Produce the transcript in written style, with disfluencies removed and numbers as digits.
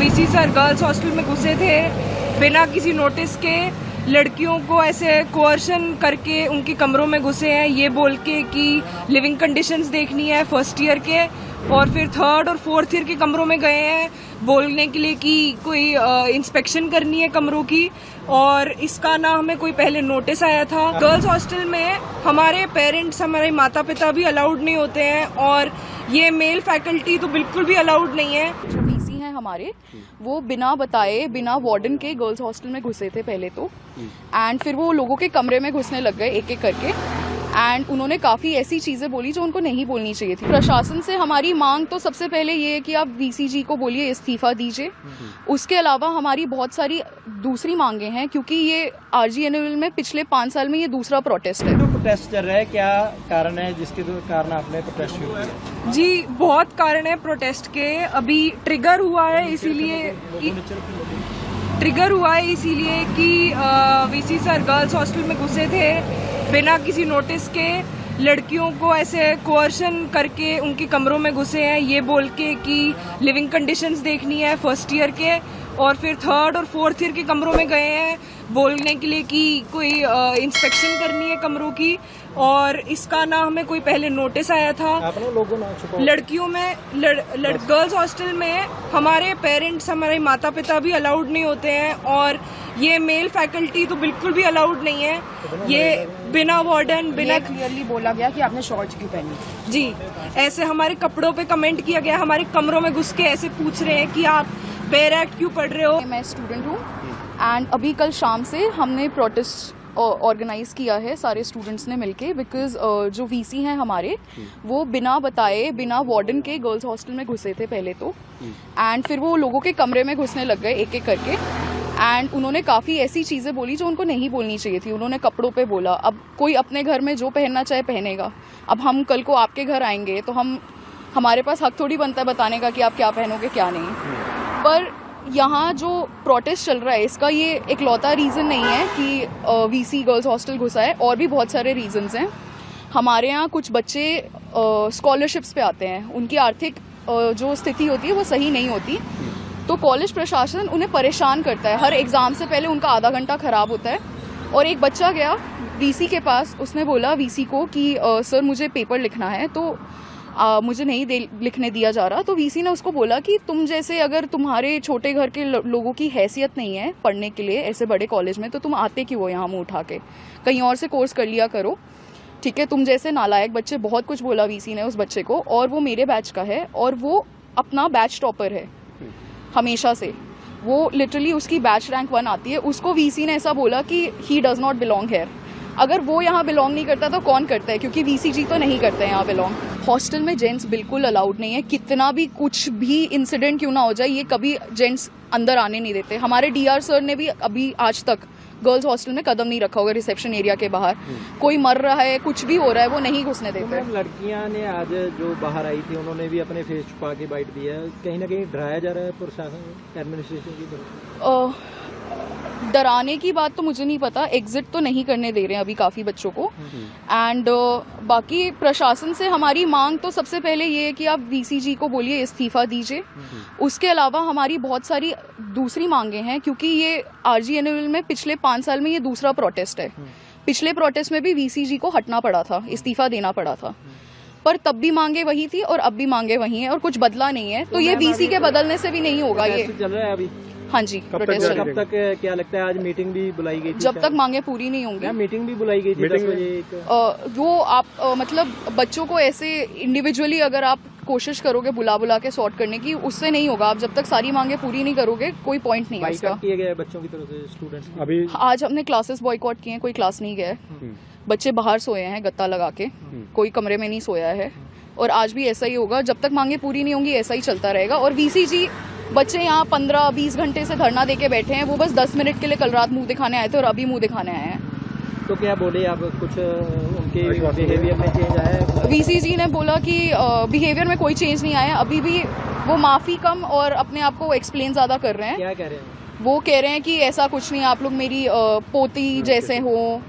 VC sir girls hostel में घुसे थे बिना किसी नोटिस के, लड़कियों को ऐसे कोअर्शन करके उनके कमरों में घुसे हैं, ये बोल के कि लिविंग कंडीशंस देखनी है फर्स्ट ईयर के, और फिर थर्ड और फोर्थ ईयर के कमरों में गए हैं बोलने के लिए कि कोई इंस्पेक्शन करनी है कमरों की, और इसका ना हमें कोई पहले नोटिस आया था। गर्ल्स हॉस्टल में हमारे पेरेंट्स, हमारे माता पिता भी अलाउड नहीं होते हैं, और ये मेल फैकल्टी तो बिल्कुल भी अलाउड नहीं है। जो वीसी हैं हमारे, वो बिना बताए, बिना वार्डन के गर्ल्स हॉस्टल में घुसे थे पहले तो, एंड फिर वो लोगों के कमरे में घुसने लग गए एक एक करके, एंड उन्होंने काफ़ी ऐसी चीज़ें बोली जो उनको नहीं बोलनी चाहिए थी। प्रशासन से हमारी मांग तो सबसे पहले ये है कि आप वीसी जी को बोलिए इस्तीफा दीजिए। उसके अलावा हमारी बहुत सारी दूसरी मांगे हैं, क्योंकि ये RGNL में पिछले 5 साल में ये दूसरा प्रोटेस्ट है। जो प्रोटेस्ट चल रहा है, क्या कारण है जिसके कारण आपने प्रोटेस्ट शुरू किया? जी, बहुत कारण है प्रोटेस्ट के। अभी ट्रिगर हुआ है इसीलिए कि वीसी सर गर्ल्स हॉस्टल में घुसे थे बिना किसी नोटिस के, लड़कियों को ऐसे कोअर्शन करके उनके कमरों में घुसे हैं, ये बोल के कि लिविंग कंडीशंस देखनी है फर्स्ट ईयर के, और फिर थर्ड और फोर्थ ईयर के कमरों में गए हैं बोलने के लिए कि कोई इंस्पेक्शन करनी है कमरों की, और इसका ना हमें कोई पहले नोटिस आया था। लड़कियों में गर्ल्स हॉस्टल में हमारे पेरेंट्स, हमारे माता पिता भी अलाउड नहीं होते हैं, और ये मेल फैकल्टी तो बिल्कुल भी अलाउड नहीं है। ये बिना वार्डन, बिना क्लियरली बोला गया कि आपने शॉर्ट्स क्यों पहनी। जी, ऐसे हमारे कपड़ों पे कमेंट किया गया, हमारे कमरों में घुस के ऐसे पूछ रहे हैं कि आप बेयर एक्ट क्यों पढ़ रहे हो। मैं स्टूडेंट हूँ, एंड अभी कल शाम से हमने प्रोटेस्ट ऑर्गेनाइज किया है सारे स्टूडेंट्स ने मिलके, बिकॉज जो वीसी हैं हमारे, वो बिना बताए, बिना वार्डन के गर्ल्स हॉस्टल में घुसे थे पहले तो, एंड फिर वो लोगों के कमरे में घुसने लग गए एक एक करके, एंड उन्होंने काफ़ी ऐसी चीज़ें बोली जो उनको नहीं बोलनी चाहिए थी। उन्होंने कपड़ों पे बोला, अब कोई अपने घर में जो पहनना चाहे पहनेगा। अब हम कल को आपके घर आएंगे तो हमारे पास हक थोड़ी बनता है बताने का कि आप क्या पहनोगे क्या नहीं। पर यहाँ जो प्रोटेस्ट चल रहा है, इसका ये इकलौता रीज़न नहीं है कि वीसी गर्ल्स हॉस्टल घुसा है, और भी बहुत सारे रीजंस हैं। हमारे यहाँ कुछ बच्चे स्कॉलरशिप्स पे आते हैं, उनकी आर्थिक जो स्थिति होती है वो सही नहीं होती, तो कॉलेज प्रशासन उन्हें परेशान करता है। हर एग्ज़ाम से पहले उनका आधा घंटा ख़राब होता है। और एक बच्चा गया वीसी के पास, उसने बोला वीसी को कि सर मुझे पेपर लिखना है, तो मुझे नहीं लिखने दिया जा रहा। तो वीसी ने उसको बोला कि तुम जैसे, अगर तुम्हारे छोटे घर के लोगों की हैसियत नहीं है पढ़ने के लिए ऐसे बड़े कॉलेज में, तो तुम आते क्यों हो यहाँ मुँह उठा के, कहीं और से कोर्स कर लिया करो, ठीक है। तुम जैसे नालायक बच्चे, बहुत कुछ बोला वीसी ने उस बच्चे को, और वो मेरे बैच का है, और वो अपना बैच टॉपर है हमेशा से। वो लिटरली उसकी बैच रैंक 1 आती है। उसको वीसी ने ऐसा बोला कि he does not belong here. अगर वो यहाँ बिलोंग नहीं करता तो कौन करता है, क्योंकि वीसी जी तो नहीं करते हैं यहाँ बिलोंग। हॉस्टल में जेंट्स बिल्कुल अलाउड नहीं है। कितना भी कुछ भी इंसिडेंट क्यों ना हो जाए, ये कभी जेंट्स अंदर आने नहीं देते। हमारे DR सर ने भी अभी आज तक गर्ल्स हॉस्टल में कदम नहीं रखा होगा रिसेप्शन एरिया के बाहर। कोई मर रहा है, कुछ भी हो रहा है, वो नहीं घुसने देते। लड़कियां ने आज जो बाहर आई थी, उन्होंने भी अपने फेस छुपा के बाइट दिया है। कहीं ना कहीं डराया जा रहा है प्रशासन, एडमिनिस्ट्रेशन की तरफ। डराने की बात तो मुझे नहीं पता, एग्जिट तो नहीं करने दे रहे हैं अभी काफ़ी बच्चों को। एंड बाकी प्रशासन से हमारी मांग तो सबसे पहले ये है कि आप वीसी जी को बोलिए इस्तीफा दीजिए। उसके अलावा हमारी बहुत सारी दूसरी मांगे हैं, क्योंकि ये RGNL में पिछले 5 साल में ये दूसरा प्रोटेस्ट है। पिछले प्रोटेस्ट में भी वीसी जी को हटना पड़ा था, इस्तीफा देना पड़ा था, पर तब भी मांगे वही थी और अब भी मांगे वही हैं, और कुछ बदला नहीं है। तो ये वीसी के बदलने से भी नहीं होगा। ये चल रहा है अभी। हाँ जी, प्रोटेस्ट। कब तक क्या लगता है? आज मीटिंग भी बुलाई गई थी, जब तक मांगे पूरी नहीं होंगी। मीटिंग भी बुलाई गई थी 10 बजे। वो आप मतलब बच्चों को ऐसे इंडिविजुअली अगर आप कोशिश करोगे बुला के सॉर्ट करने की, उससे नहीं होगा। आप जब तक सारी मांगे पूरी नहीं करोगे, कोई पॉइंट नहीं है इसका। किए गए बच्चों की तरफ से स्टूडेंट्स अभी आज हमने क्लासेस बॉयकॉट किए हैं, कोई क्लास नहीं गया है। बच्चे बाहर सोए हैं गत्ता लगा के, कोई कमरे में नहीं सोया है, और आज भी ऐसा ही होगा। जब तक मांगे पूरी नहीं होंगी ऐसा ही चलता रहेगा। और वीसी जी, बच्चे यहाँ 15-20 घंटे से धरना देके बैठे हैं, वो बस 10 मिनट के लिए कल रात मुंह दिखाने आए थे और अभी मुंह दिखाने आए हैं। तो क्या बोले आप? कुछ उनके बिहेवियर में चेंज आया है? वीसी जी ने बोला कि बिहेवियर में कोई चेंज नहीं आया। अभी भी वो माफ़ी कम और अपने आप को एक्सप्लेन ज़्यादा कर रहे हैं। क्या कह रहे हैं? वो कह रहे हैं कि ऐसा कुछ नहीं, आप लोग मेरी पोती जैसे हो।